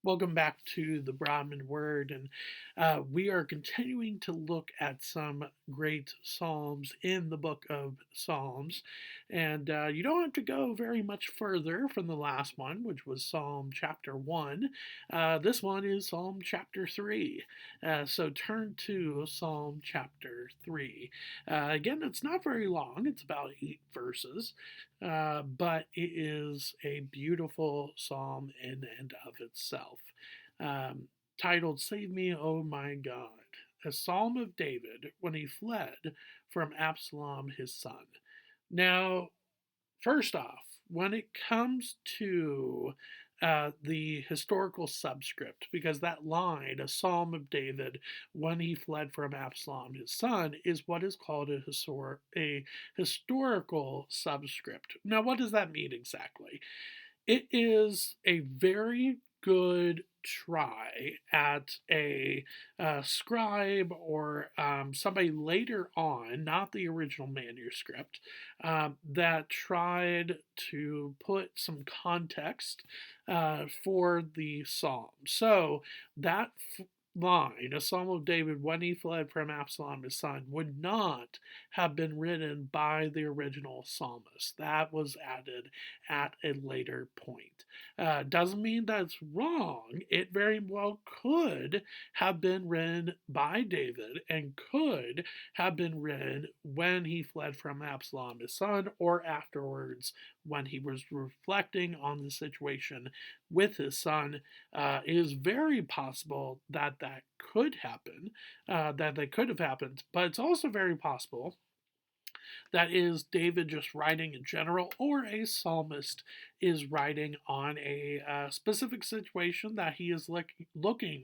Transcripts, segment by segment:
Welcome back to the Brahmin Word, and we are continuing to look at some great Psalms in the book of Psalms. And you don't have to go very much further from the last one, which was Psalm chapter 1. This one is Psalm chapter 3. So turn to Psalm chapter 3. Again, it's not very long, it's about 8 verses. But it is a beautiful psalm in and of itself. Um, Titled Save Me, O My God, a psalm of David when he fled from Absalom his son. Now, first off, when it comes to the historical subscript, because that line, a psalm of David when he fled from Absalom his son, is what is called a historical subscript. Now, what does that mean exactly? It is a very good try at a scribe or somebody later on, not the original manuscript, that tried to put some context for the psalm. So that line, a psalm of David when he fled from Absalom his son, would not have been written by the original psalmist. That was added at a later point. Doesn't mean that's wrong. It very well could have been written by David and could have been written when he fled from Absalom, his son, or afterwards when he was reflecting on the situation with his son. It is very possible that that could happen, that they could have happened, but it's also very possible that is David just writing in general, or a psalmist is writing on a specific situation that he is looking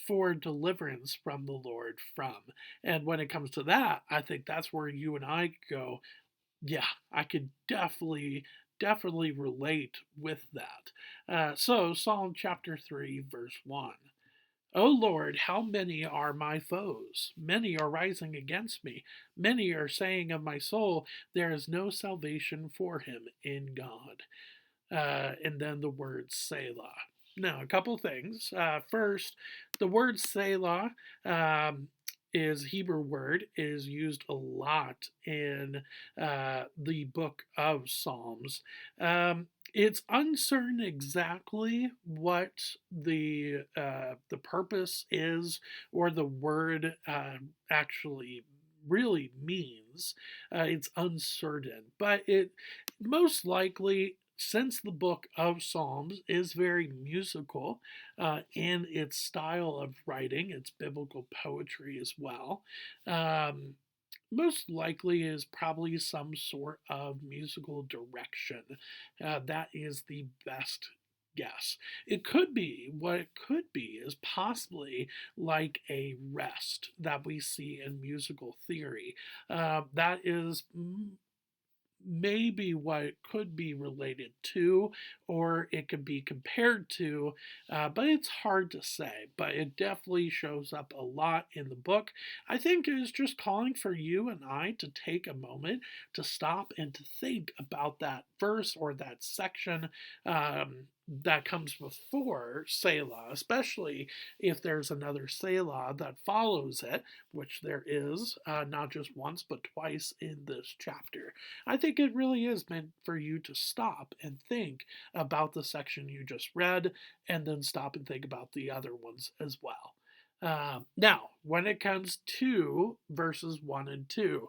for deliverance from the Lord from. And when it comes to that, I think that's where you and I go, yeah, I could definitely relate with that. So, Psalm chapter 3, verse 1. O Lord, how many are my foes? Many are rising against me. Many are saying of my soul, there is no salvation for him in God. And then the word Selah. Now, a couple things. First, the word Selah is Hebrew word, is used a lot in the book of Psalms. It's uncertain exactly what the purpose is, or the word actually really means. It's uncertain, but it most likely, since the book of Psalms is very musical in its style of writing, it's biblical poetry as well. Um, Most likely is probably some sort of musical direction. That is the best guess. It could be, what it could be is possibly like a rest that we see in musical theory. That is maybe what it could be related to, or it could be compared to, but it's hard to say. But it definitely shows up a lot in the book. I think it is just calling for you and I to take a moment to stop and to think about that verse or that section that comes before Selah, especially if there's another Selah that follows it, which there is, not just once but twice in this chapter. I think it really is meant for you to stop and think about the section you just read, and then stop and think about the other ones as well. Now, when it comes to verses 1 and 2,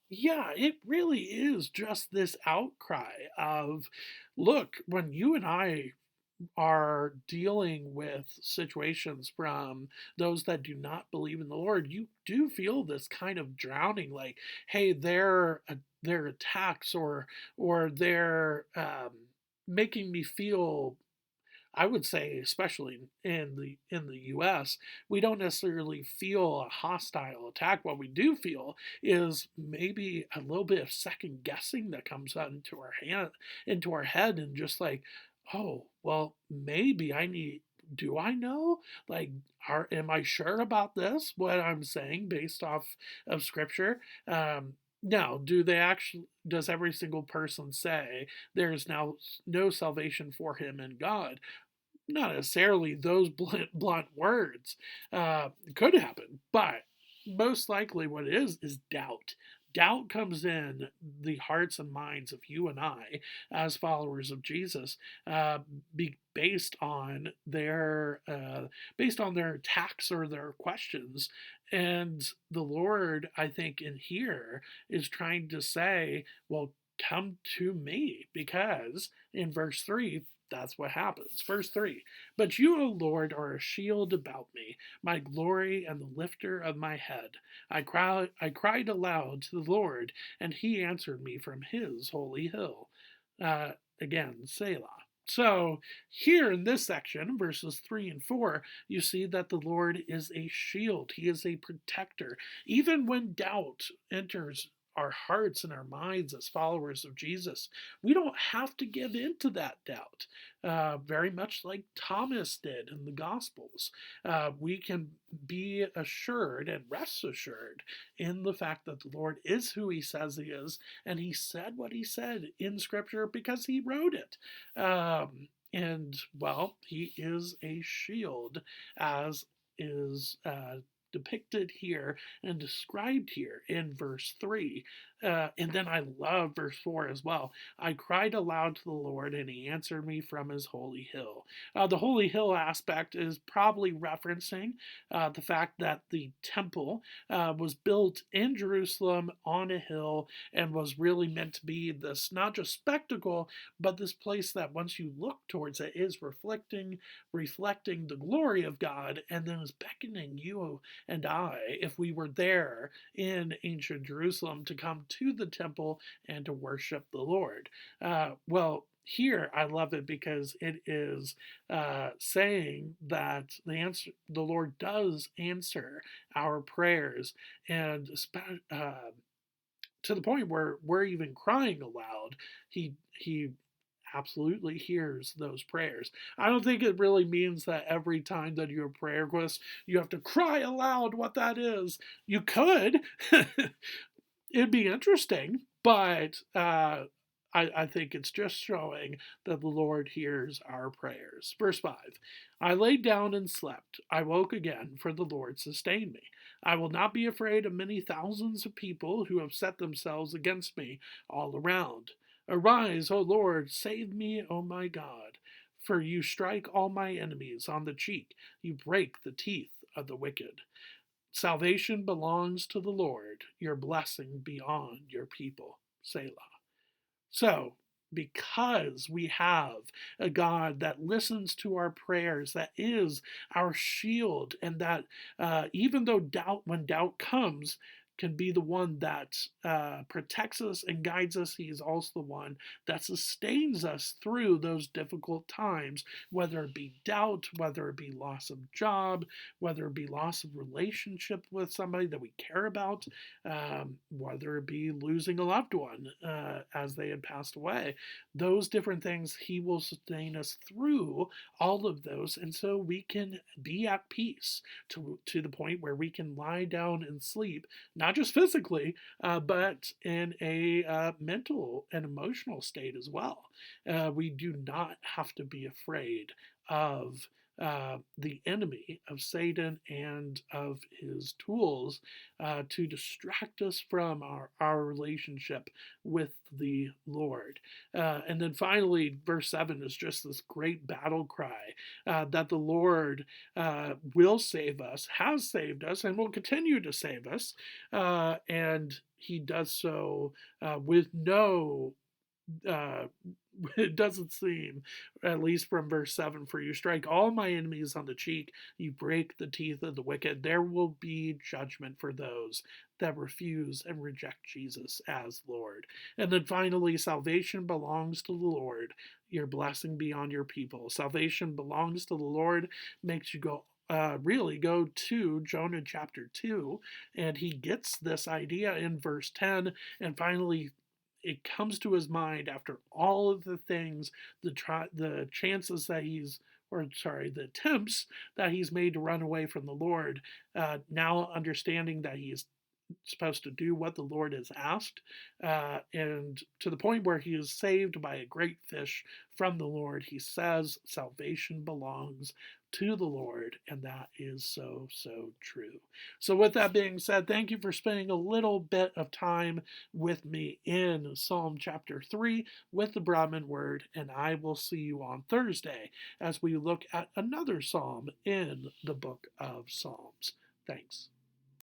yeah, it really is just this outcry of, look, when you and I are dealing with situations from those that do not believe in the Lord, you do feel this kind of drowning, like, hey, their attacks or they're making me feel. I would say, especially in the U.S., we don't necessarily feel a hostile attack. What we do feel is maybe a little bit of second guessing that comes out into our head, and just like, oh, well, maybe I need. Do I know? Like, am I sure about this? What I'm saying based off of scripture? Now, do they actually? Does every single person say there is now no salvation for him in God? not necessarily those blunt words. Could happen, but most likely what it is doubt. Doubt comes in the hearts and minds of you and I as followers of Jesus, uh, based on their attacks or their questions. And the Lord, I think, in here is trying to say, well, come to me, because in verse 3, that's what happens. Verse 3, but you, O Lord, are a shield about me, my glory and the lifter of my head. I cried aloud to the Lord, and he answered me from his holy hill. Uh, Again, Selah. So, here in this section, verses 3 and 4, you see that the Lord is a shield. He is a protector. Even when doubt enters our hearts and our minds as followers of Jesus, we don't have to give in to that doubt. Very much like Thomas did in the Gospels. We can be assured and rest assured in the fact that the Lord is who he says he is, and he said what he said in Scripture because he wrote it. And, well, he is a shield, as is depicted here and described here in verse 3. And then I love verse 4 as well. I cried aloud to the Lord, and he answered me from his holy hill. The holy hill aspect is probably referencing the fact that the temple was built in Jerusalem on a hill and was really meant to be this not just spectacle, but this place that once you look towards it is reflecting the glory of God, and then is beckoning you and I, if we were there in ancient Jerusalem, to come to the temple and to worship the Lord. Well, here I love it because it is saying that the Lord does answer our prayers, and to the point where we're even crying aloud. He absolutely hears those prayers. I don't think it really means that every time that you have a prayer request, you have to cry aloud what that is. You could. It'd be interesting, but I think it's just showing that the Lord hears our prayers. Verse 5, I laid down and slept. I woke again, for the Lord sustained me. I will not be afraid of many thousands of people who have set themselves against me all around. Arise, O Lord, save me, O my God. For you strike all my enemies on the cheek, you break the teeth of the wicked. Salvation belongs to the Lord, your blessing beyond your people. Selah. So, because we have a God that listens to our prayers, that is our shield, and that even though when doubt comes, can be the one that protects us and guides us. He is also the one that sustains us through those difficult times, whether it be doubt, whether it be loss of job, whether it be loss of relationship with somebody that we care about, whether it be losing a loved one as they had passed away. Those different things, He will sustain us through all of those, and so we can be at peace to the point where we can lie down and sleep, not just physically, but in a mental and emotional state as well. We do not have to be afraid of the enemy, of Satan and of his tools to distract us from our relationship with the Lord. And then finally, verse 7 is just this great battle cry that the Lord will save us, has saved us, and will continue to save us. And he does so with no it doesn't seem, at least from verse 7, for you strike all my enemies on the cheek, you break the teeth of the wicked. There will be judgment for those that refuse and reject Jesus as Lord. And then finally, salvation belongs to the Lord, your blessing beyond your people. Salvation belongs to the Lord, makes you really go to Jonah chapter 2, and he gets this idea in verse 10, and finally it comes to his mind after all of the things, the chances that the attempts that he's made to run away from the Lord. Now understanding that he's supposed to do what the Lord has asked, and to the point where he is saved by a great fish from the Lord. He says salvation belongs to the Lord, and that is so, so true. So, with that being said, thank you for spending a little bit of time with me in Psalm chapter 3 with the Brahmin word, and I will see you on Thursday as we look at another psalm in the book of Psalms. Thanks.